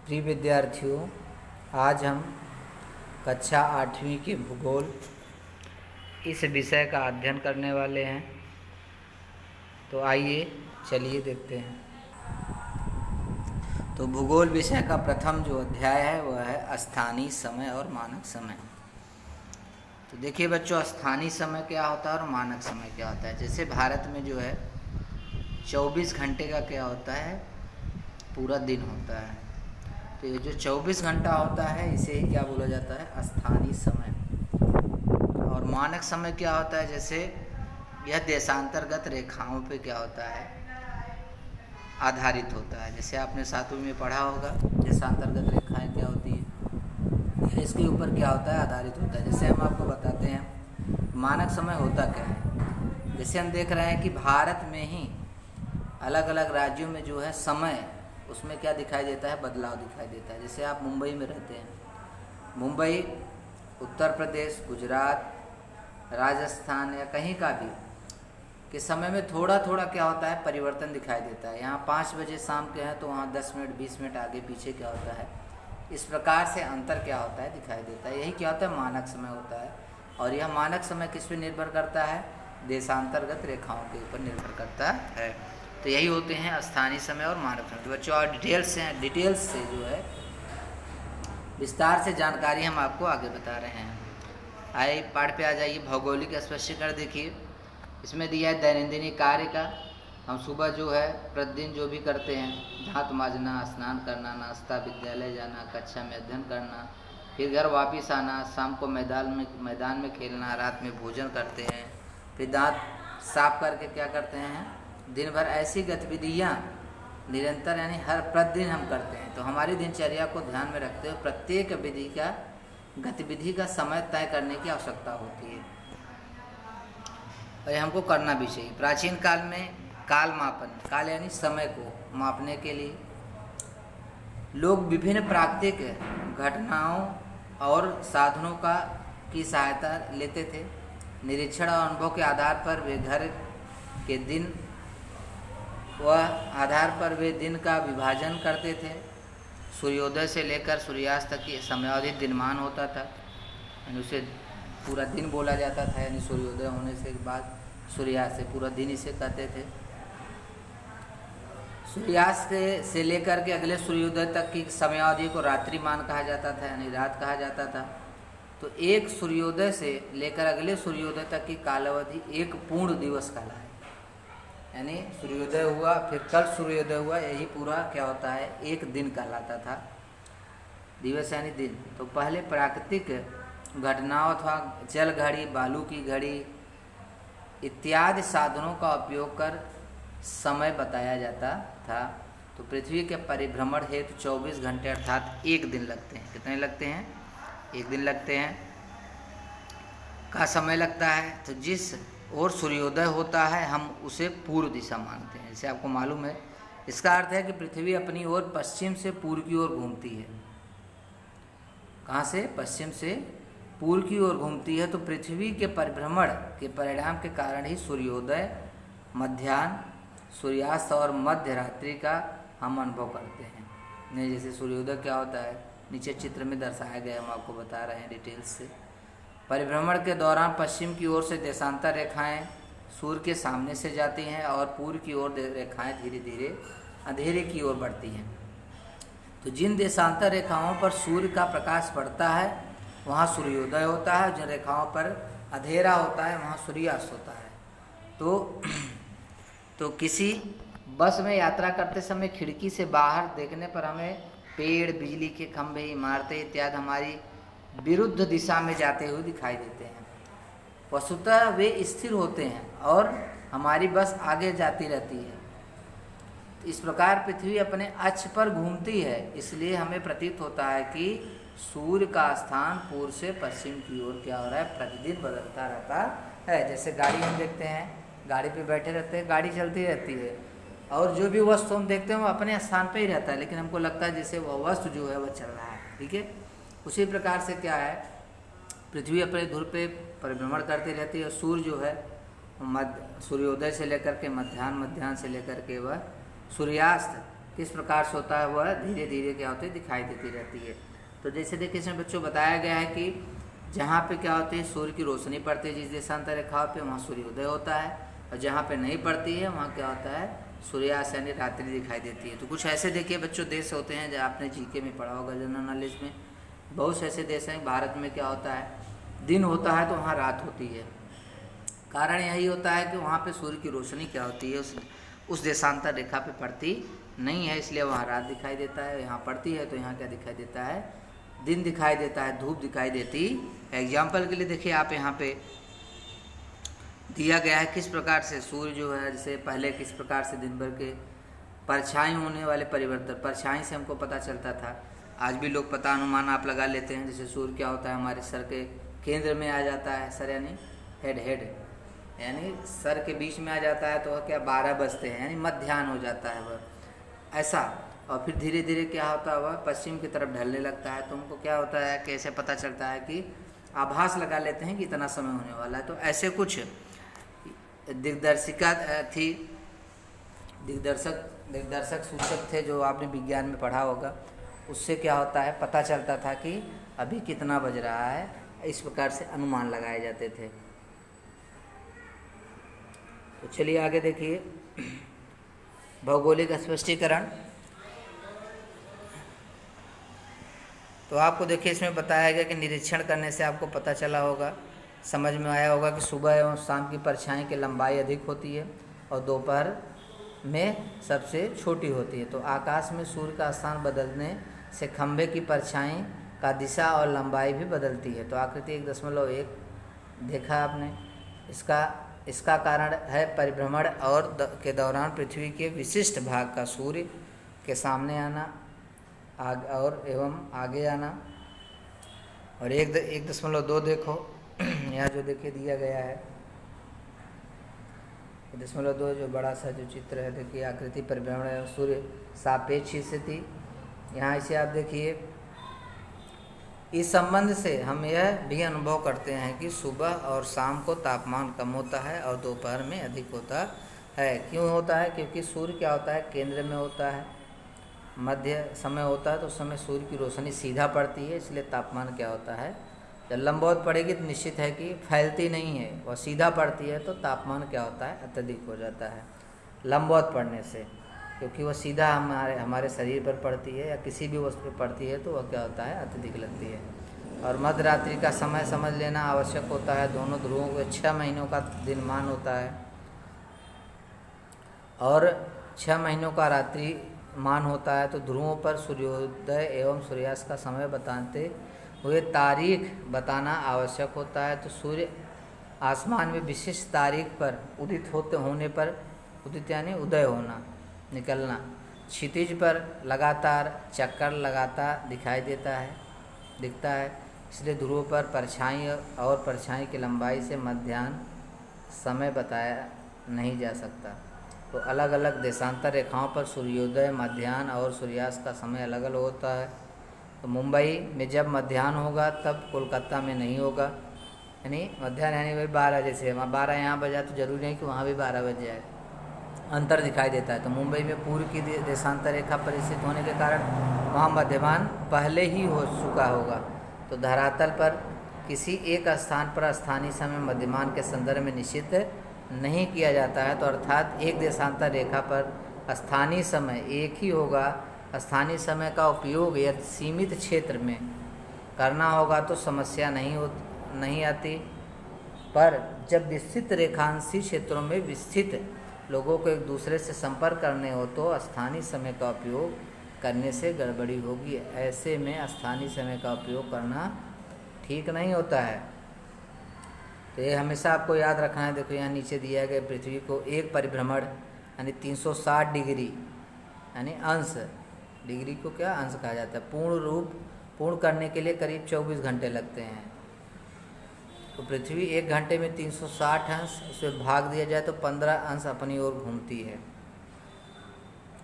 प्रिय विद्यार्थियों, आज हम कक्षा 8वीं के भूगोल इस विषय का अध्ययन करने वाले हैं। तो आइए चलिए देखते हैं। तो भूगोल विषय का प्रथम जो अध्याय है वह है स्थानीय समय और मानक समय। तो देखिए बच्चों, स्थानीय समय क्या होता है और मानक समय क्या होता है। जैसे भारत में जो है 24 घंटे का क्या होता है, पूरा दिन होता है। तो ये जो 24 घंटा होता है इसे ही क्या बोला जाता है, स्थानीय समय। और मानक समय क्या होता है, जैसे यह देशांतर्गत रेखाओं पे क्या होता है, आधारित होता है। जैसे आपने 7वीं में पढ़ा होगा, देशांतर्गत रेखाएं क्या होती है, इसके ऊपर क्या होता है, आधारित होता है। जैसे हम आपको बताते हैं मानक समय होता क्या है। जैसे हम देख रहे हैं कि भारत में ही अलग अलग राज्यों में जो है समय, उसमें क्या दिखाई देता है, बदलाव दिखाई देता है। जैसे आप मुंबई में रहते हैं, मुंबई, उत्तर प्रदेश, गुजरात, राजस्थान या कहीं का भी के समय में थोड़ा थोड़ा क्या होता है, परिवर्तन दिखाई देता है। यहाँ 5 बजे शाम के हैं तो वहाँ 10 मिनट 20 मिनट आगे पीछे क्या होता है, इस प्रकार से अंतर क्या होता है, दिखाई देता है। यही क्या होता है, मानक समय होता है। और यह मानक समय किस पे निर्भर करता है, देशांतर्गत रेखाओं के ऊपर निर्भर करता है। तो यही होते हैं स्थानीय समय और मानक समय। तो बच्चों और डिटेल्स से जो है विस्तार से जानकारी हम आपको आगे बता रहे हैं। आइए पाठ पे आ जाइए। भौगोलिक स्पष्टीकरण देखिए, इसमें दिया है दैनंदिनी कार्य का। हम सुबह जो है प्रतिदिन जो भी करते हैं, दांत मांजना, स्नान करना, नाश्ता, विद्यालय जाना, कक्षा में अध्ययन करना, फिर घर वापस आना, शाम को मैदान में खेलना, रात में भोजन करते हैं, फिर दांत साफ करके क्या करते हैं, दिन भर ऐसी गतिविधियाँ निरंतर यानी हर प्रतिदिन हम करते हैं। तो हमारी दिनचर्या को ध्यान में रखते हुए प्रत्येक गतिविधि का समय तय करने की आवश्यकता होती है और हमको करना भी चाहिए। प्राचीन काल में काल मापन, काल यानी समय को मापने के लिए लोग विभिन्न प्राकृतिक घटनाओं और साधनों की सहायता लेते थे। निरीक्षण और अनुभव के आधार पर वे दिन का विभाजन करते थे। सूर्योदय से लेकर सूर्यास्त तक की समयावधि दिनमान होता था, यानी उसे पूरा दिन बोला जाता था। यानी सूर्योदय होने से बाद सूर्यास्त से पूरा दिन इसे कहते थे। सूर्यास्त से लेकर के अगले सूर्योदय तक की समयावधि को रात्रिमान कहा जाता था, यानी रात कहा जाता था। तो एक सूर्योदय से लेकर अगले सूर्योदय तक की कालावधि एक पूर्ण दिवस कहलाए। यानी सूर्योदय हुआ, फिर कल सूर्योदय हुआ, यही पूरा क्या होता है, एक दिन कहलाता था। दिवस यानी दिन। तो पहले प्राकृतिक घटनाओं अथवा जल घड़ी, बालू की घड़ी इत्यादि साधनों का उपयोग कर समय बताया जाता था। तो पृथ्वी के परिभ्रमण हेतु 24 घंटे अर्थात एक दिन लगते हैं। कितने लगते हैं, एक दिन लगते हैं का समय लगता है। तो जिस और सूर्योदय होता है हम उसे पूर्व दिशा मानते हैं। जैसे आपको मालूम है, इसका अर्थ है कि पृथ्वी अपनी ओर पश्चिम से पूर्व की ओर घूमती है। कहाँ से, पश्चिम से पूर्व की ओर घूमती है। तो पृथ्वी के परिभ्रमण के परिणाम के कारण ही सूर्योदय, मध्याह्न, सूर्यास्त और मध्य रात्रि का हम अनुभव करते हैं। नहीं, जैसे सूर्योदय क्या होता है, नीचे चित्र में दर्शाया गया, हम आपको बता रहे हैं डिटेल्स से। परिभ्रमण के दौरान पश्चिम की ओर से देशांतर रेखाएं सूर्य के सामने से जाती हैं और पूर्व की ओर रेखाएं धीरे धीरे अंधेरे की ओर बढ़ती हैं। तो जिन देशांतर रेखाओं पर सूर्य का प्रकाश पड़ता है वहाँ सूर्योदय होता है, जिन रेखाओं पर अंधेरा होता है वहाँ सूर्यास्त होता है। तो किसी बस में यात्रा करते समय खिड़की से बाहर देखने पर हमें पेड़, बिजली के खंभे, इमारतें इत्यादि हमारी विरुद्ध दिशा में जाते हुए दिखाई देते हैं। वस्तुतः वे स्थिर होते हैं और हमारी बस आगे जाती रहती है। इस प्रकार पृथ्वी अपने अक्ष पर घूमती है, इसलिए हमें प्रतीत होता है कि सूर्य का स्थान पूर्व से पश्चिम की ओर क्या हो रहा है, प्रतिदिन बदलता रहता है। जैसे गाड़ी हम देखते हैं, गाड़ी पे बैठे रहते हैं, गाड़ी चलती रहती है और जो भी वस्तु हम देखते हैं वो अपने स्थान पे ही रहता है, लेकिन हमको लगता है जैसे वह वस्तु जो है वह चल रहा है। ठीक है, उसी प्रकार से क्या है, पृथ्वी अपने ध्रुव पे परिभ्रमण करती रहती है। सूर्य जो है सूर्योदय से लेकर के मध्याह्न से लेकर के वह सूर्यास्त किस प्रकार से होता है वह धीरे धीरे क्या होती है दिखाई देती रहती है। तो जैसे देखिए इसमें बच्चों बताया गया है कि जहाँ पे क्या होती है सूर्य की रोशनी पड़ती है जिस देशांतर रेखा पे वहाँ सूर्योदय होता है, और जहाँ पे नहीं पड़ती है वहाँ क्या होता है सूर्यास्त यानी रात्रि दिखाई देती है। तो कुछ ऐसे देखिए बच्चों देश होते हैं, जहाँ आपने जीके में पढ़ा होगा जनरल नॉलेज में, बहुत से ऐसे देश हैं भारत में क्या होता है दिन होता है तो वहाँ रात होती है। कारण यही होता है कि वहाँ पे सूर्य की रोशनी क्या होती है उस देशांतर रेखा पे पड़ती नहीं है, इसलिए वहाँ रात दिखाई देता है। यहाँ पड़ती है तो यहाँ क्या दिखाई देता है दिन दिखाई देता है, धूप दिखाई देती है। एग्जाम्पल के लिए देखिए आप यहाँ पे दिया गया है किस प्रकार से सूर्य जो है, जैसे पहले किस प्रकार से दिन भर के परछाई होने वाले परिवर्तन, परछाई से हमको पता चलता था। आज भी लोग पता अनुमान आप लगा लेते हैं, जैसे सूर्य क्या होता है हमारे सर के केंद्र में आ जाता है, सर यानी हेड यानी सर के बीच में आ जाता है तो वह क्या 12 बजते हैं यानी मध्याह्न हो जाता है वह ऐसा। और फिर धीरे धीरे क्या होता है वह पश्चिम की तरफ ढलने लगता है, तो उनको क्या होता है कैसे पता चलता है कि आभास लगा लेते हैं कि इतना समय होने वाला है। तो ऐसे कुछ दिग्दर्शिका थी, दिग्दर्शक सूचक थे जो आपने विज्ञान में पढ़ा होगा, उससे क्या होता है पता चलता था कि अभी कितना बज रहा है, इस प्रकार से अनुमान लगाए जाते थे। तो चलिए आगे देखिए भौगोलिक स्पष्टीकरण। तो आपको देखिए इसमें बताया गया कि निरीक्षण करने से आपको पता चला होगा, समझ में आया होगा कि सुबह एवं शाम की परछाई की लंबाई अधिक होती है और दोपहर में सबसे छोटी होती है। तो आकाश में सूर्य का स्थान बदलने से खंभे की परछाई का दिशा और लंबाई भी बदलती है। तो आकृति 1.1 देखा आपने, इसका कारण है परिभ्रमण और के दौरान पृथ्वी के विशिष्ट भाग का सूर्य के सामने आना और एवं आगे आना। और 1.2 देखो यहाँ जो देखिए दिया गया है 1.2 जो बड़ा सा जो चित्र है देखिए आकृति परिभ्रमण एवं सूर्य सापेक्ष स्थिति। यहाँ इसे आप देखिए, इस संबंध से हम यह भी अनुभव करते हैं कि सुबह और शाम को तापमान कम होता है और दोपहर में अधिक होता है। क्यों होता है? क्योंकि सूर्य क्या होता है केंद्र में होता है, मध्य समय होता है तो उस समय सूर्य की रोशनी सीधा पड़ती है, इसलिए तापमान क्या होता है जब लंबवत पड़ेगी तो निश्चित है कि फैलती नहीं है, वह सीधा पड़ती है तो तापमान क्या होता है अत्यधिक हो जाता है लंबवत पड़ने से, क्योंकि वह सीधा हमारे शरीर पर पड़ती है या किसी भी वस्तु पर पड़ती है तो वह क्या होता है अत्यधिक लगती है। और मध्य रात्रि का समय समझ लेना आवश्यक होता है। दोनों ध्रुवों को 6 महीनों का दिनमान होता है और 6 महीनों का रात्रि मान होता है। तो ध्रुवों पर सूर्योदय एवं सूर्यास्त का समय बताते हुए तारीख बताना आवश्यक होता है। तो सूर्य आसमान में विशिष्ट तारीख पर उदित होने पर, उदित यानी उदय होना, निकलना, क्षितिज पर लगातार चक्कर लगाता दिखता है। इसलिए ध्रुव पर परछाई और परछाई की लंबाई से मध्याह्न समय बताया नहीं जा सकता। तो अलग अलग देशांतर रेखाओं पर सूर्योदय, मध्याह्न और सूर्यास्त का समय अलग अलग होता है। तो मुंबई में जब मध्याह्न होगा तब कोलकाता में नहीं होगा, यानी मध्याह्न यानी वही 12, जैसे वहाँ 12 यहाँ बजा तो जरूरी नहीं कि वहाँ भी 12 बज जाए, अंतर दिखाई देता है। तो मुंबई में पूर्व की देशांतर रेखा पर स्थित होने के कारण वहाँ मध्यमान पहले ही हो चुका होगा। तो धरातल पर किसी एक स्थान पर स्थानीय समय मध्यमान के संदर्भ में निश्चित नहीं किया जाता है। तो अर्थात एक देशांतर रेखा पर स्थानीय समय एक ही होगा। स्थानीय समय का उपयोग यदि सीमित क्षेत्र में करना होगा तो समस्या नहीं आती, पर जब विस्तृत रेखांशीय क्षेत्रों में विस्तृत लोगों को एक दूसरे से संपर्क करने हो तो स्थानीय समय का उपयोग करने से गड़बड़ी होगी। ऐसे में स्थानीय समय का उपयोग करना ठीक नहीं होता है। तो ये हमेशा आपको याद रखना है। देखो यहाँ नीचे दिया गया पृथ्वी को एक परिभ्रमण यानी 360 डिग्री यानी अंश, डिग्री को क्या अंश कहा जाता है, पूर्ण करने के लिए करीब 24 घंटे लगते हैं। तो पृथ्वी 1 घंटे में 360 अंश, इसमें भाग दिया जाए तो 15 अंश अपनी ओर घूमती है,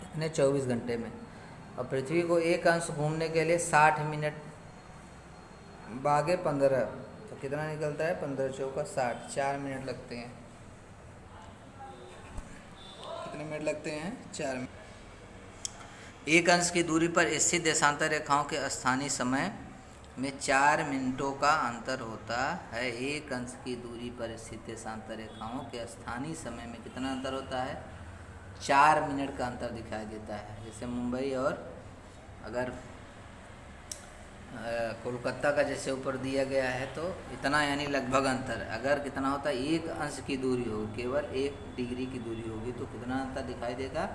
इतने 24 घंटे में। और पृथ्वी को एक अंश घूमने के लिए 60 मिनट भागे 15, तो कितना निकलता है 15 चौका 60, 4 मिनट लगते हैं। कितने मिनट लगते हैं? 4 मिनट। एक अंश की दूरी पर स्थित देशांतर रेखाओं के स्थानीय समय में 4 मिनटों का अंतर होता है। एक अंश की दूरी पर स्थित देशांतर रेखाओं के स्थानीय समय में कितना अंतर होता है? 4 मिनट का अंतर दिखाई देता है। जैसे मुंबई और अगर कोलकाता का जैसे ऊपर दिया गया है तो इतना, यानी लगभग अंतर। अगर कितना होता है? एक अंश की दूरी होगी, केवल 1 डिग्री की दूरी होगी तो कितना अंतर दिखाई देगा?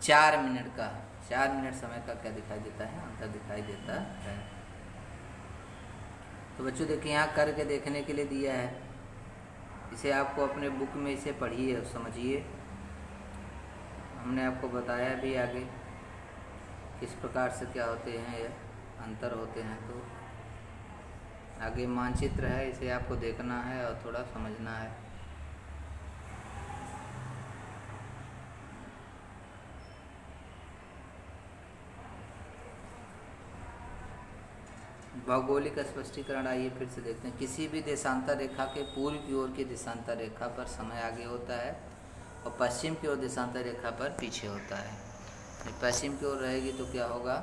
4 मिनट का। 4 मिनट समय का क्या दिखाई देता है? अंतर दिखाई देता है। तो बच्चों देखिए, यहाँ करके देखने के लिए दिया है, इसे आपको अपने बुक में इसे पढ़िए और समझिए। हमने आपको बताया भी आगे किस प्रकार से क्या होते हैं, ये अंतर होते हैं। तो आगे मानचित्र है, इसे आपको देखना है और थोड़ा समझना है। भौगोलिक स्पष्टीकरण आइए फिर से देखते हैं। किसी भी देशांतर रेखा के पूर्व की ओर की देशांतर रेखा पर समय आगे होता है और पश्चिम की ओर देशांतर रेखा पर पीछे होता है। पश्चिम की ओर रहेगी तो क्या होगा?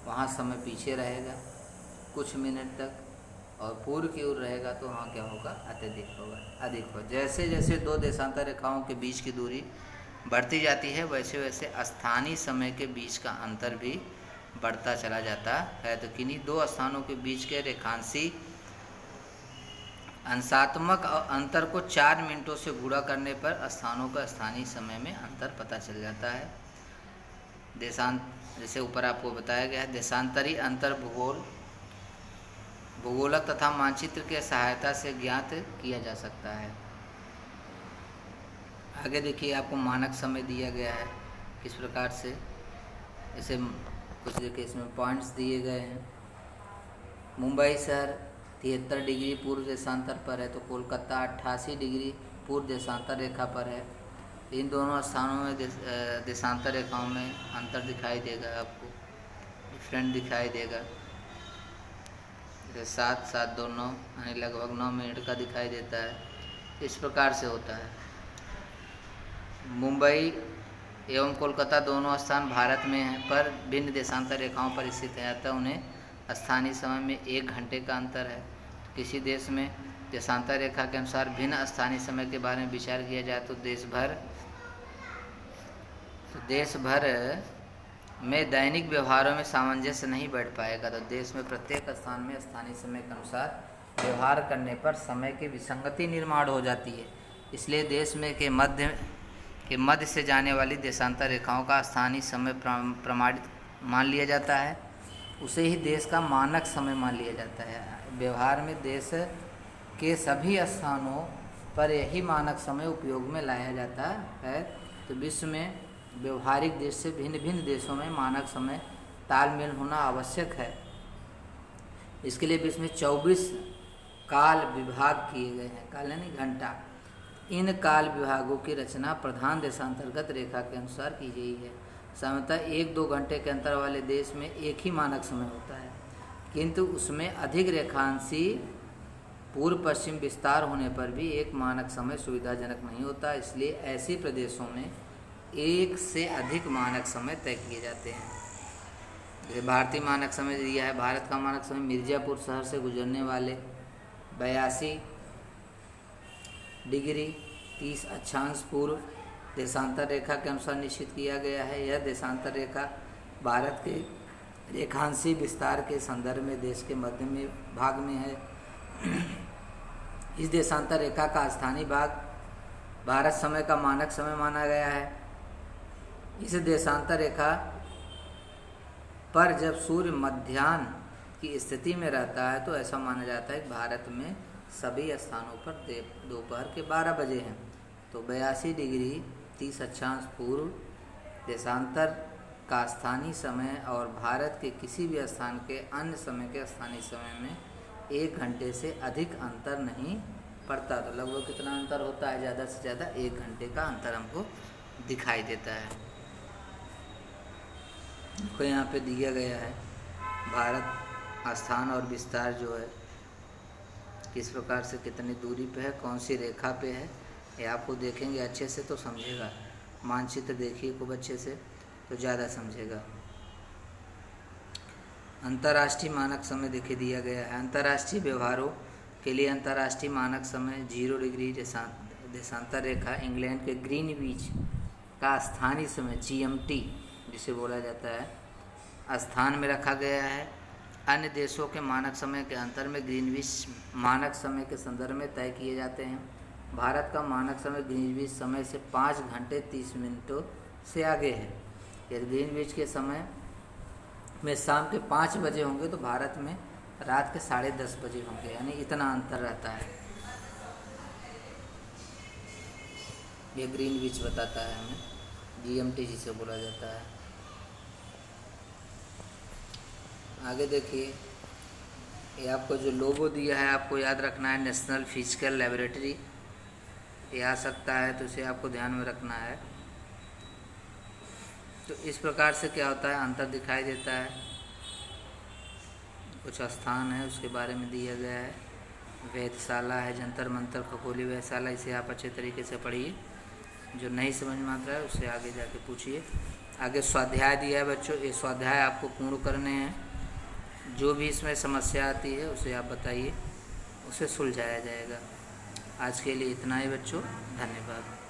वहाँ समय पीछे रहेगा कुछ मिनट तक, और पूर्व की ओर रहेगा तो वहाँ क्या होगा? अत्यधिक होगा, अधिक होगा। जैसे जैसे दो देशांतर रेखाओं के बीच की दूरी बढ़ती जाती है वैसे वैसे स्थानीय समय के बीच का अंतर भी बढ़ता चला जाता है। तो किन्हीं दो स्थानों के बीच के रेखांशी अंशात्मक अंतर को 4 मिनटों से गुणा करने पर स्थानों का स्थानीय समय में अंतर पता चल जाता है। जैसे ऊपर आपको बताया गया है, देशांतरी अंतर भूगोलक तथा मानचित्र के सहायता से ज्ञात किया जा सकता है। आगे देखिए, आपको मानक समय दिया गया है किस प्रकार से, जैसे कुछ देखिए इसमें पॉइंट्स दिए गए हैं। मुंबई शहर 73 डिग्री पूर्व देशांतर पर है, तो कोलकाता 88 डिग्री पूर्व देशांतर रेखा पर है। इन दोनों स्थानों में देशांतर रेखाओं में अंतर दिखाई देगा, आपको डिफरेंट दिखाई देगा। जैसे 7, 7, 2, 9 यानी लगभग 9 मिनट का दिखाई देता है। इस प्रकार से होता है। मुंबई एवं कोलकाता दोनों स्थान भारत में हैं, पर भिन्न देशांतर रेखाओं पर स्थित है, अतः उन्हें स्थानीय समय में 1 घंटे का अंतर है। तो किसी देश में देशांतर रेखा के अनुसार भिन्न स्थानीय समय के बारे में विचार किया जाए तो देश भर में दैनिक व्यवहारों में सामंजस्य नहीं बैठ पाएगा। तो देश में प्रत्येक स्थान में स्थानीय समय के अनुसार व्यवहार करने पर समय की विसंगति निर्माण हो जाती है। इसलिए देश में के मध्य से जाने वाली देशांतर रेखाओं का स्थानीय समय प्रमाणित मान लिया जाता है, उसे ही देश का मानक समय मान लिया जाता है। व्यवहार में देश के सभी स्थानों पर यही मानक समय उपयोग में लाया जाता है। तो विश्व में व्यवहारिक देश से भिन्न भिन्न देशों में मानक समय तालमेल होना आवश्यक है। इसके लिए विश्व में 24 काल विभाग किए गए हैं। काल यानी घंटा। इन काल विभागों की रचना प्रधान देशांतर्गत रेखा के अनुसार की गई है। सामान्यतः 1-2 घंटे के अंतर वाले देश में एक ही मानक समय होता है, किंतु उसमें अधिक रेखांशी पूर्व पश्चिम विस्तार होने पर भी एक मानक समय सुविधाजनक नहीं होता। इसलिए ऐसे प्रदेशों में एक से अधिक मानक समय तय किए जाते हैं। जैसे भारतीय मानक समय दिया है। भारत का मानक समय मिर्ज़ापुर शहर से गुजरने वाले 82 डिग्री 30 अक्षांश पूर्व देशांतर रेखा के अनुसार निश्चित किया गया है। यह देशांतर रेखा भारत के रेखांशी विस्तार के संदर्भ में देश के मध्य में भाग में है। इस देशांतर रेखा का स्थानीय भाग भारत समय का मानक समय माना गया है। इस देशांतर रेखा पर जब सूर्य मध्याह्न की स्थिति में रहता है तो ऐसा माना जाता है कि भारत में सभी स्थानों पर दोपहर के 12 बजे हैं। तो 82 डिग्री 30 अक्षांश पूर्व देशांतर का स्थानीय समय और भारत के किसी भी स्थान के अन्य समय के स्थानीय समय में 1 घंटे से अधिक अंतर नहीं पड़ता। तो लगभग कितना अंतर होता है? ज़्यादा से ज़्यादा 1 घंटे का अंतर हमको दिखाई देता है। तो यहाँ पे दिया गया है भारत स्थान और विस्तार जो है किस प्रकार से कितनी दूरी पे है, कौन सी रेखा पे है, ये आपको देखेंगे अच्छे से तो समझेगा। मानचित्र देखिए खूब अच्छे से। तो ज़्यादा समझेगा। अंतर्राष्ट्रीय मानक समय देखिए दिया गया है। अंतर्राष्ट्रीय व्यवहारों के लिए अंतर्राष्ट्रीय मानक समय 0 डिग्री देशांतर रेखा इंग्लैंड के ग्रीनविच का स्थानीय समय GMT जिसे बोला जाता है स्थान में रखा गया है। अन्य देशों के मानक समय के अंतर में ग्रीनविच मानक समय के संदर्भ में तय किए जाते हैं। भारत का मानक समय ग्रीनविच समय से 5 घंटे 30 मिनटों से आगे है। यदि ग्रीनविच के समय में शाम के 5 बजे होंगे तो भारत में रात के 10:30 बजे होंगे, यानी इतना अंतर रहता है। ये ग्रीनविच बताता है हमें, GMT जिसे बोला जाता है। आगे देखिए, ये आपको जो लोगो दिया है आपको याद रखना है, नेशनल फिजिकल लेबोरेटरी। ये आ सकता है तो इसे आपको ध्यान में रखना है। तो इस प्रकार से क्या होता है, अंतर दिखाई देता है। कुछ स्थान है उसके बारे में दिया गया है। वेधशाला है, जंतर मंतर, खगोलीय वेधशाला, इसे आप अच्छे तरीके से पढ़िए। जो नहीं समझ में आता है उससे आगे जाके पूछिए। आगे स्वाध्याय दिया है बच्चों, ये स्वाध्याय आपको पूर्ण करने हैं। जो भी इसमें समस्या आती है उसे आप बताइए, उसे सुलझाया जाएगा। आज के लिए इतना ही बच्चों, धन्यवाद।